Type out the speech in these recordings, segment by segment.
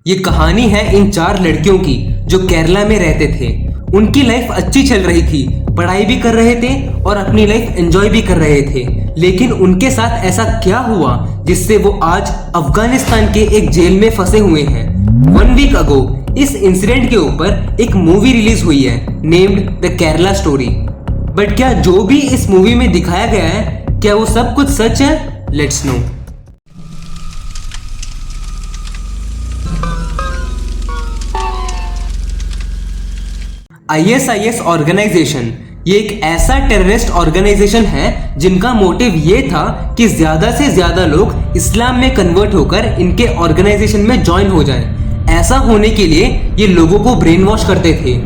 ये कहानी है इन 4 लड़कियों की जो केरला में रहते थे। उनकी लाइफ अच्छी चल रही थी, पढ़ाई भी कर रहे थे और अपनी लाइफ एंजॉय भी कर रहे थे। लेकिन उनके साथ ऐसा क्या हुआ जिससे वो आज अफगानिस्तान के एक जेल में फंसे हुए हैं। 1 वीक अगो इस इंसिडेंट के ऊपर एक मूवी रिलीज हुई है named the Kerala story. But क्या जो भी इस मूवी में दिखाया गया है, क्या वो सब कुछ सच है? Let's no. ISIS ऑर्गेनाइजेशन ये एक ऐसा टेररिस्ट ऑर्गेनाइजेशन है जिनका मोटिव ये था कि ज्यादा से ज्यादा लोग इस्लाम में कन्वर्ट होकर इनके ऑर्गेनाइजेशन में ज्वाइन हो जाएं। ऐसा होने के लिए ये लोगों को ब्रेन वॉश करते थे।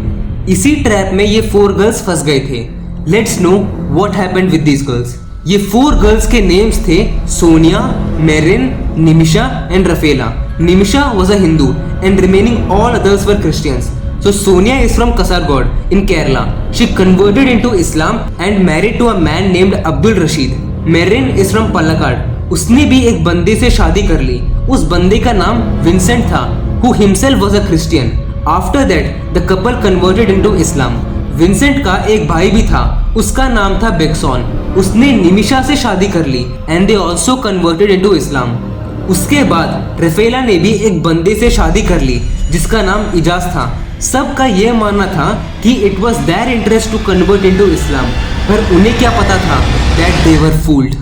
इसी ट्रैप में ये 4 गर्ल्स फंस गए थे। Let's know what happened with these girls. ये 4 गर्ल्स के नेम्स थे Sonia, Merin, Nimisha and Rafaela. Nimisha was a Hindu and remaining all others were Christians. So Sonia is from Kasargod in Kerala. She converted into Islam and married to a man named Abdul Rashid. Merin is from Palakkad. उसने भी एक बंदे से शादी कर ली। उस बंदे का नाम विंसेंट था, who himself was a Christian. After that, the couple converted into Islam. Vincent का एक भाई भी था, उसका नाम था बेक्सॉन। उसने निमिशा से शादी कर ली and they also converted into Islam. उसके बाद रफेला ने भी एक बंदे से शादी कर ली जिसका नाम इजाज था। सबका यह मानना था कि it was their interest to convert into Islam, पर उन्हें क्या पता था दैट दे वर फूल्ड।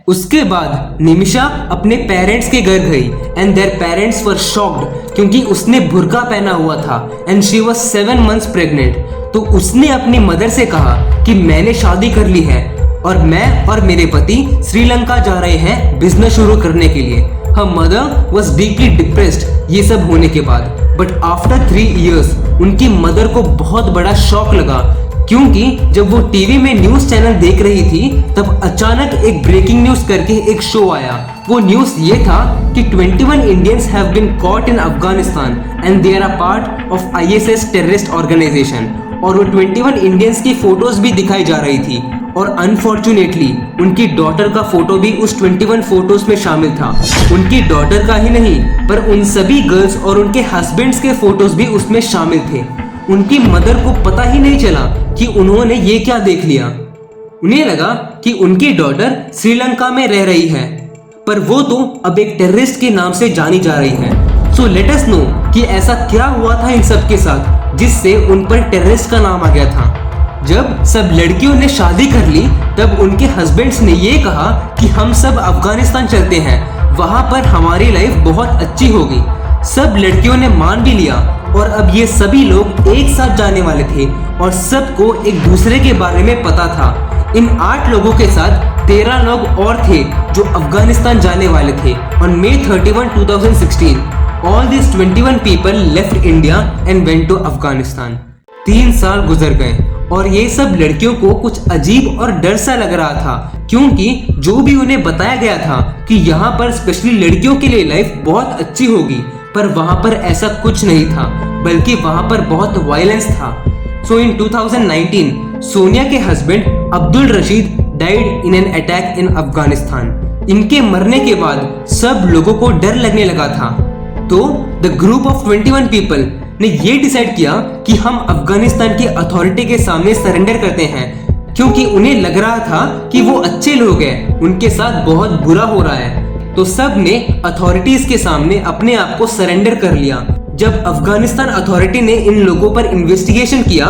उसके बाद निमिशा अपने पेरेंट्स के घर गई and their parents were shocked क्योंकि उसने बुर्का पहना हुआ था and she was 7 months pregnant. तो उसने अपनी मदर से कहा कि मैंने शादी कर ली है और मैं और मेरे पति श्रीलंका जा रहे हैं बिजनेस शुरू करने के लिए। Her mother was deeply depressed ये सब होने के बाद। बट आफ्टर 3 years उनकी मदर को बहुत बड़ा शॉक लगा क्योंकि जब वो टीवी में न्यूज चैनल देख रही थी तब अचानक एक ब्रेकिंग न्यूज करके एक शो आया। वो न्यूज ये था कि 21 Indians have been caught in Afghanistan and they are a part of ISIS terrorist organisation. और वो 21 इंडियंस की फोटोज भी दिखाई जा रही थी और अनफॉर्चुनेटली उनकी डॉटर का फोटो भी उस 21 फोटोज में शामिल था। उनकी डॉटर का ही नहीं पर उन सभी गर्ल्स और उनके हस्बैंड्स के फोटोज भी उसमें शामिल थे। उनकी मदर को पता ही नहीं चला कि उन्होंने ये क्या देख लिया। उन्हें लगा कि उनकी डॉटर श्रीलंका में रह रही है, पर वो तो अब एक टेररिस्ट के नाम से जानी जा रही है। सो लेट अस नो कि ऐसा क्या हुआ था इन सब के साथ जिससे उन पर टेररिस्ट का नाम आ गया था। जब सब लड़कियों ने शादी कर ली तब उनके हस्बैंड्स ने ये कहा कि हम सब अफगानिस्तान चलते हैं, वहां पर हमारी लाइफ बहुत अच्छी होगी। सब लड़कियों ने मान भी लिया और अब ये सभी लोग एक साथ जाने वाले थे और सबको एक दूसरे के बारे में पता था। इन 8 लोगों के साथ 13 लोग और थे जो अफगानिस्तान जाने वाले थे। On May 31, 2016, all these 21 people left India and went to Afghanistan. 3 साल गुजर गए और ये सब लड़कियों को कुछ अजीब और डर सा लग रहा था क्योंकि जो भी उन्हें बताया गया था कि यहाँ पर स्पेशली लड़कियों के लिए लाइफ बहुत अच्छी होगी, पर वहाँ पर ऐसा कुछ नहीं था, बल्कि वहाँ पर बहुत वायलेंस था। सो इन 2019 सोनिया के husband Abdul Rashid died in an attack in Afghanistan. इनके मरने के बाद सब लोगों को डर लगने लगा था। तो द ग्रुप ऑफ 21 पीपल ने ये डिसाइड किया कि हम अफगानिस्तान की अथॉरिटी के सामने सरेंडर करते हैं क्योंकि उन्हें लग रहा था कि वो अच्छे लोग हैं, उनके साथ बहुत बुरा हो रहा है। तो सब ने अथॉरिटीज के सामने अपने आप को सरेंडर कर लिया। जब अफगानिस्तान अथॉरिटी ने इन लोगों पर इन्वेस्टिगेशन किया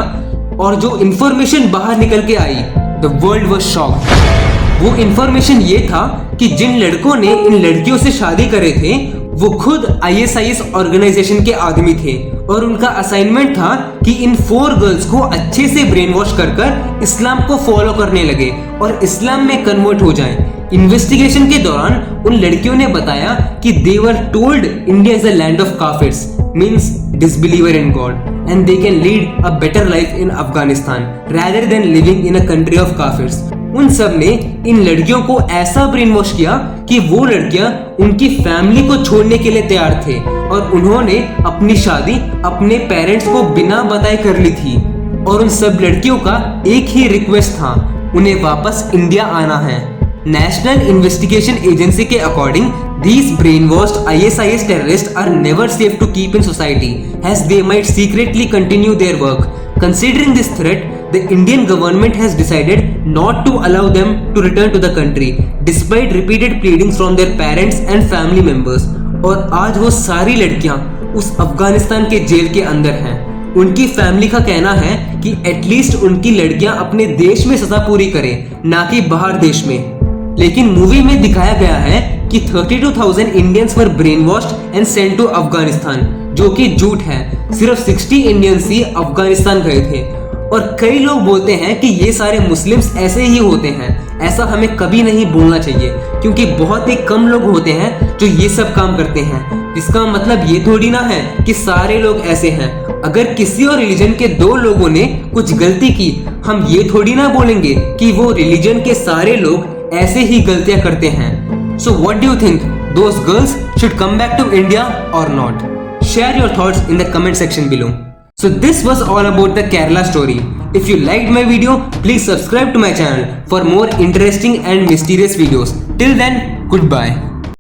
और जो इंफॉर्मेशन बाहर निकल के आई, द वर्ल्ड वाज शॉक्ड। वो इंफॉर्मेशन ये था कि जिन लड़कों ने इन लड़कियों से शादी करे थे वो खुद ISIS ऑर्गेनाइजेशन के आदमी थे और उनका असाइनमेंट था कि इन 4 गर्ल्स को अच्छे से ब्रेन वॉश कर इस्लाम को फॉलो करने लगे और इस्लाम में कन्वर्ट हो जाएं। इन्वेस्टिगेशन के दौरान उन लड़कियों ने बताया कि they were told India is a land of kafirs, means disbeliever in God, and they can lead a better life in Afghanistan rather than living in a country of kafirs. उन सब ने इन लड़कियों को ऐसा ब्रेन वॉश किया कि वो लड़कियां उनकी फैमिली को छोड़ने के लिए तैयार थे और उन्होंने अपनी शादी अपने पेरेंट्स को बिना बताए कर ली थी। और उन सब लड़कियों का एक ही रिक्वेस्ट था, उन्हें वापस इंडिया आना है। नेशनल इन्वेस्टिगेशन एजेंसी के according These brainwashed ISIS terrorists are never safe to keep in society, as they might secretly continue their work. Considering this threat, the Indian government has decided not to allow them to return to the country, despite repeated pleadings from their parents and family members. और आज वो सारी लड़कियां उस अफगानिस्तान के jail के अंदर हैं। उनकी फैमिली का कहना है कि एटलीस्ट उनकी लड़कियां अपने देश में सजा पूरी करें, ना कि बाहर देश में। लेकिन मूवी में दिखाया गया है कि 32,000 Indians were brainwashed and sent to Afghanistan, जो कि झूठ है। सिर्फ 60 इंडियंस ही अफगानिस्तान गए थे। और कई लोग बोलते हैं कि ये सारे मुस्लिम्स ऐसे ही होते हैं। ऐसा हमें कभी नहीं बोलना चाहिए, क्योंकि बहुत ही कम लोग होते हैं जो ये सब काम करते हैं। इसका मतलब ये थोड़ी ना है कि सारे लोग ऐसे हैं। अगर किसी और रिलीजन के 2 लोगों ने कुछ गलती की, हम ये थोड़ी ना बोलेंगे कि वो रिलीजन के सारे लोग ऐसे ही गलतियां करते हैं। So what do you think, those girls should come back to India or not? Share your thoughts in the comment section below. So this was all about the Kerala story. If you liked my video, please subscribe to my channel for more interesting and mysterious videos. Till then, goodbye.